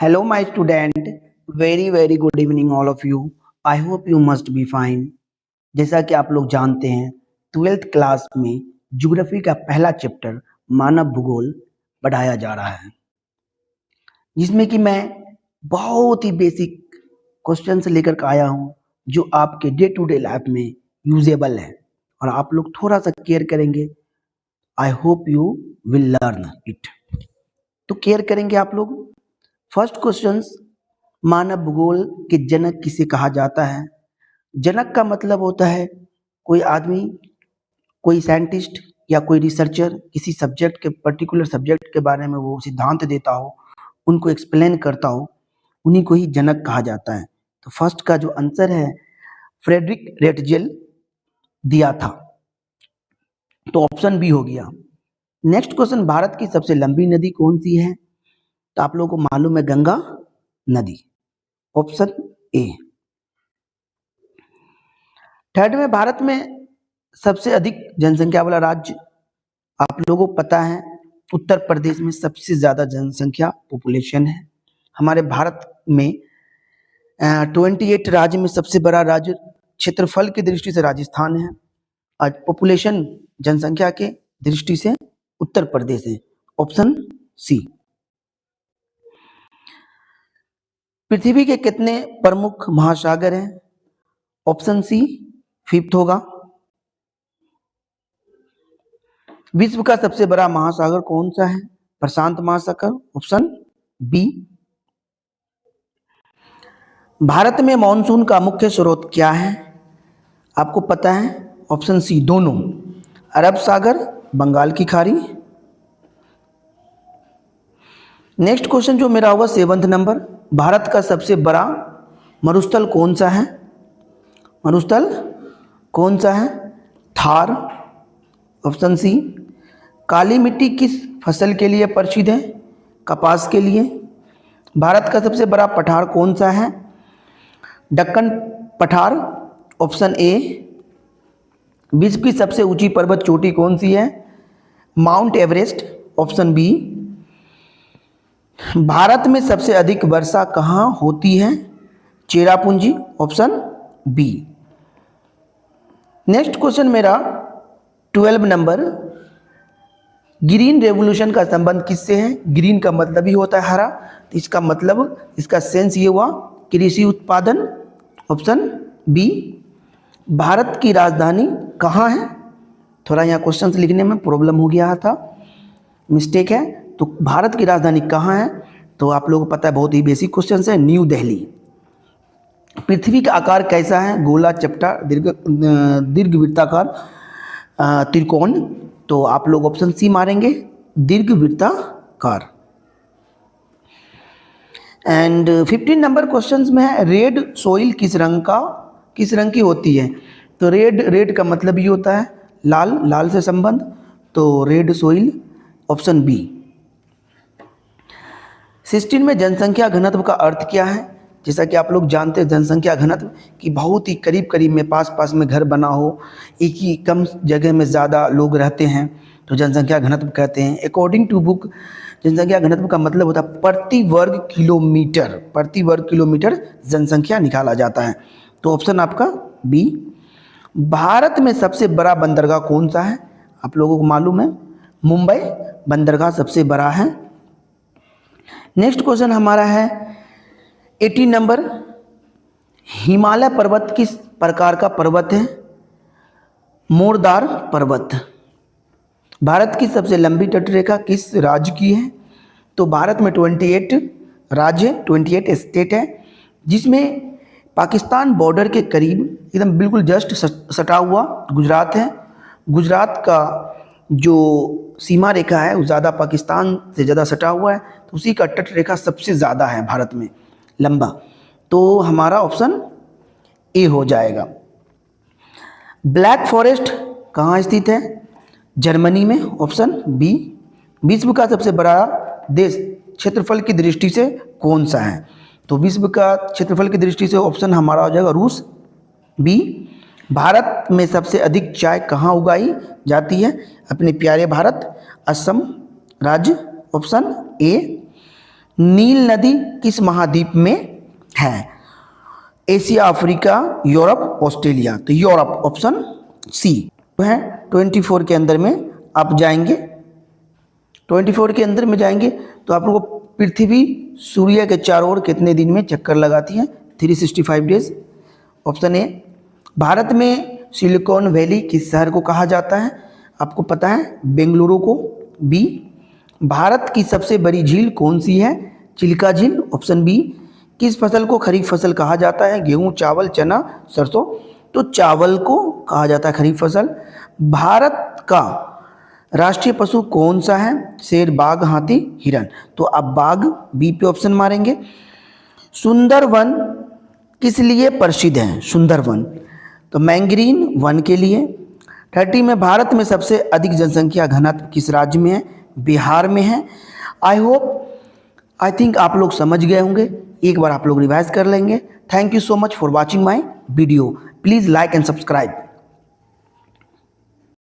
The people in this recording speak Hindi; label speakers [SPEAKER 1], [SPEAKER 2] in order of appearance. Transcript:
[SPEAKER 1] Hello, my student. Very good evening, all of you. I hope you must be fine. जैसा कि आप लोग जानते हैं, 12th क्लास में ज्योग्राफी का पहला चैप्टर मानव भूगोल पढ़ाया जा रहा है, जिसमें कि मैं बहुत ही बेसिक क्वेश्चन से लेकर के आया हूँ जो आपके डे टू डे लाइफ में यूजेबल है और आप लोग थोड़ा सा केयर करेंगे। I hope you will learn it. तो केयर करेंगे आप लोग। फर्स्ट क्वेश्चन, मानव भूगोल के जनक किसे कहा जाता है? जनक का मतलब होता है कोई आदमी, कोई साइंटिस्ट या कोई रिसर्चर किसी सब्जेक्ट के पर्टिकुलर सब्जेक्ट के बारे में वो सिद्धांत देता हो, उनको एक्सप्लेन करता हो, उन्हीं को ही जनक कहा जाता है। तो फर्स्ट का जो आंसर है फ्रेडरिक रेटजेल दिया था, तो ऑप्शन बी हो गया। नेक्स्ट क्वेश्चन, भारत की सबसे लंबी नदी कौन सी है? तो आप लोगों को मालूम है गंगा नदी, ऑप्शन ए। थर्ड में, भारत में सबसे अधिक जनसंख्या वाला राज्य आप लोगों को पता है उत्तर प्रदेश में सबसे ज्यादा जनसंख्या पॉपुलेशन है। हमारे भारत में 28 राज्य में सबसे बड़ा राज्य क्षेत्रफल की दृष्टि से राजस्थान है, आज पॉपुलेशन जनसंख्या के दृष्टि से उत्तर प्रदेश है, ऑप्शन सी। पृथ्वी के कितने प्रमुख महासागर हैं? ऑप्शन सी फिफ्थ होगा। विश्व का सबसे बड़ा महासागर कौन सा है? प्रशांत महासागर, ऑप्शन बी। भारत में मॉनसून का मुख्य स्रोत क्या है? आपको पता है, ऑप्शन सी दोनों, अरब सागर, बंगाल की खाड़ी। नेक्स्ट क्वेश्चन जो मेरा हुआ 7th नंबर, भारत का सबसे बड़ा मरुस्थल कौन सा है? मरुस्थल कौन सा है? Thar, option C. काली मिट्टी किस फसल के लिए प्रसिद्ध है? कपास के लिए। भारत का सबसे बड़ा पठार कौन सा है? दक्कन पठार, ऑप्शन ए। विश्व की सबसे ऊंची पर्वत चोटी कौन सी है? Mount Everest, option B. Bharat में सबसे अधिक वर्षा कहाँ होती है? Cherrapunji, option B. Next question मेरा 12 नंबर, ग्रीन रेवोल्यूशन का संबंध किससे है? ग्रीन का मतलब ही होता है हरा, तो इसका मतलब, इसका सेंस ये हुआ कृषि उत्पादन, ऑप्शन बी। भारत की राजधानी कहाँ है? थोड़ा यहाँ क्वेश्चन लिखने में प्रॉब्लम हो गया था, मिस्टेक है। तो भारत की राजधानी कहाँ है? तो आप लोगों को पता है, बहुत ही बेसिक क्वेश्चन है, न्यू दिल्ली। पृथ्वी का आकार कैसा है? गोला, चपटा, दीर्घवृत्ताकार, त्रिकोण। तो आप लोग ऑप्शन सी मारेंगे, दीर्घवृत्ताकार। एंड 15 नंबर क्वेश्चंस में है, रेड सोइल किस रंग की होती है? तो रेड का मतलब ये होता है लाल से संबंध, तो रेड सोइल, ऑप्शन बी। 16 में जनसंख्या घनत्व का अर्थ क्या है? जैसा कि आप लोग जानते हैं, जनसंख्या घनत्व कि बहुत ही करीब में पास में घर बना हो, एक ही कम जगह में ज़्यादा लोग रहते हैं, तो जनसंख्या घनत्व कहते हैं। अकॉर्डिंग टू बुक, जनसंख्या घनत्व का मतलब होता है प्रति वर्ग किलोमीटर जनसंख्या निकाला जाता है, तो ऑप्शन आपका बी। भारत में सबसे बड़ा बंदरगाह कौन सा है? आप लोगों को मालूम है, मुंबई बंदरगाह सबसे बड़ा है। नेक्स्ट क्वेश्चन हमारा है 18 नंबर, हिमालय पर्वत किस प्रकार का पर्वत है? मोरदार पर्वत। भारत की सबसे लंबी तटरेखा किस राज्य की है? तो भारत में 28 राज्य, 28 स्टेट है, जिसमें पाकिस्तान बॉर्डर के करीब एकदम बिल्कुल जस्ट सटा हुआ गुजरात है। गुजरात का जो सीमा रेखा है वो ज़्यादा पाकिस्तान से ज़्यादा सटा हुआ है, तो उसी का तट रेखा सबसे ज़्यादा है भारत में लंबा, तो हमारा ऑप्शन ए हो जाएगा। ब्लैक फॉरेस्ट कहाँ स्थित है? जर्मनी में, ऑप्शन बी। विश्व का सबसे बड़ा देश क्षेत्रफल की दृष्टि से कौन सा है? तो विश्व का क्षेत्रफल की दृष्टि से ऑप्शन हमारा हो जाएगा रूस, बी। भारत में सबसे अधिक चाय कहाँ उगाई जाती है? अपने प्यारे भारत, असम राज्य, ऑप्शन ए। नील नदी किस महाद्वीप में है? Asia, Africa, Europe, Australia. तो यूरोप ऑप्शन सी है। 24 के अंदर में आप जाएंगे, 24 के अंदर में जाएंगे तो आप लोग को पृथ्वी सूर्य के चारों ओर कितने दिन में चक्कर लगाती है? 365 डेज। Option A. भारत में सिलिकॉन वैली किस शहर को कहा जाता है? आपको पता है, बेंगलुरु को। बी। भारत की सबसे बड़ी झील कौन सी है? चिल्का झील। Option B. किस फसल को खरीफ फसल कहा जाता है? गेहूं, चावल, चना, सरसों। तो चावल को कहा जाता है खरीफ फसल। भारत का राष्ट्रीय पशु कौन सा है? शेर, बाघ, हाथी, हिरन। तो आप बाघ, बी पे ऑप्शन मारेंगे। सुंदरवन किस लिए प्रसिद्ध है? सुंदरवन तो मैंग्रीन वन के लिए। 30 में भारत में सबसे अधिक जनसंख्या घनत्व किस राज्य में है? बिहार में है। आई थिंक आप लोग समझ गए होंगे, एक बार आप लोग रिवाइज कर लेंगे। Thank you so much for watching my video. Please like and subscribe.